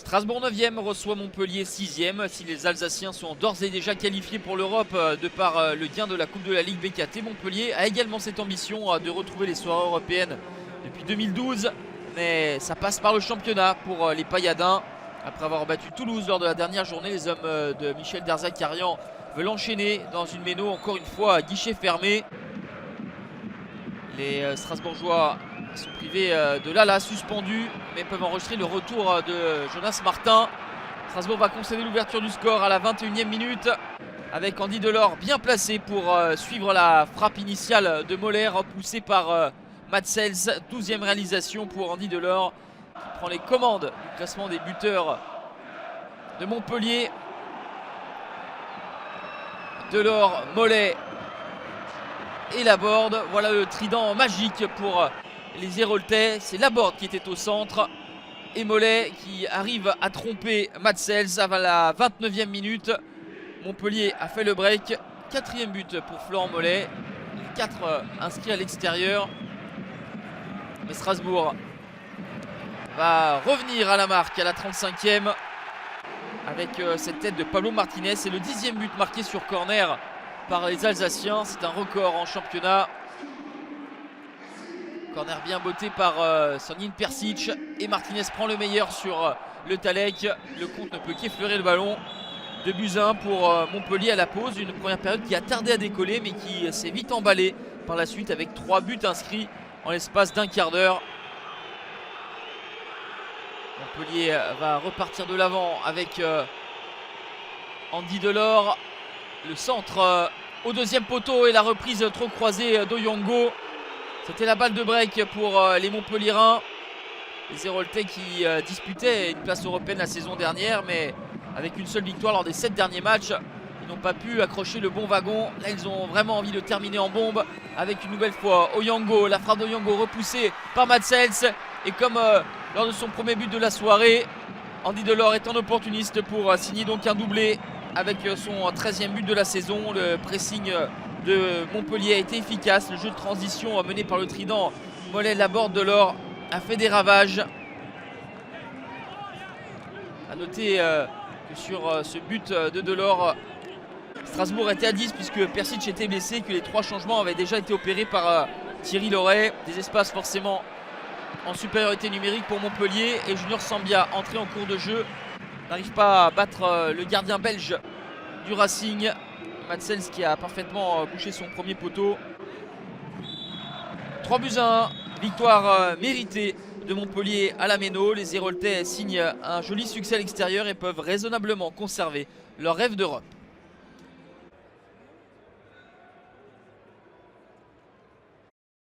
Strasbourg 9e reçoit Montpellier 6e. Si les Alsaciens sont d'ores et déjà qualifiés pour l'Europe de par le gain de la Coupe de la Ligue BKT, Montpellier a également cette ambition de retrouver les soirées européennes depuis 2012. Mais ça passe par le championnat pour les Payadins. Après avoir battu Toulouse lors de la dernière journée, les hommes de Michel Derzakarian veulent enchaîner dans une méno encore une fois à guichet fermé. Les Strasbourgeois sont privés de Lala suspendu, mais peuvent enregistrer le retour de Jonas Martin. Strasbourg va concéder l'ouverture du score à la 21e minute avec Andy Delors bien placé pour suivre la frappe initiale de Moller, repoussée par Matsels. 12e réalisation pour Andy Delors qui prend les commandes du classement des buteurs de Montpellier. Delors, Mollet et Laborde. Voilà le trident magique pour les Héroltais. C'est Laborde qui était au centre et Mollet qui arrive à tromper Matsels à la 29e minute. Montpellier a fait le break. 4e but pour Florent Mollet. Les 4 inscrits à l'extérieur. Mais Strasbourg va revenir à la marque à la 35e avec cette tête de Pablo Martinez. C'est le 10e but marqué sur corner par les Alsaciens. C'est un record en championnat. Corner bien botté par Sonjin Persic. Et Martinez prend le meilleur sur le Talek. Le compte ne peut qu'effleurer le ballon. 2-1 pour Montpellier à la pause. Une première période qui a tardé à décoller mais qui s'est vite emballée par la suite avec 3 buts inscrits en l'espace d'un quart d'heure. Montpellier va repartir de l'avant avec Andy Delors. Le centre au deuxième poteau et la reprise trop croisée d'Oyongo. C'était la balle de break pour les Montpelliérains. Les Héroltais qui disputaient une place européenne la saison dernière, mais avec une seule victoire lors des 7 derniers matchs. Ils n'ont pas pu accrocher le bon wagon. Là, ils ont vraiment envie de terminer en bombe avec une nouvelle fois Oyango. La frappe d'Oyango repoussée par Matsels. Et comme lors de son premier but de la soirée, Andy Delors est un opportuniste pour signer donc un doublé avec son 13e but de la saison. Le pressing de Montpellier a été efficace. Le jeu de transition mené par le trident Mollet, Laborde, Delors a fait des ravages. A noter que sur ce but de Delors, Strasbourg était à 10 puisque Persic était blessé, que les 3 changements avaient déjà été opérés par Thierry Loret. Des espaces forcément en supériorité numérique pour Montpellier. Et Junior Sambia, entré en cours de jeu, n'arrive pas à battre le gardien belge du Racing. Matsels qui a parfaitement bouché son premier poteau. 3-1, victoire méritée de Montpellier à la Méno. Les Héroltais signent un joli succès à l'extérieur et peuvent raisonnablement conserver leur rêve d'Europe.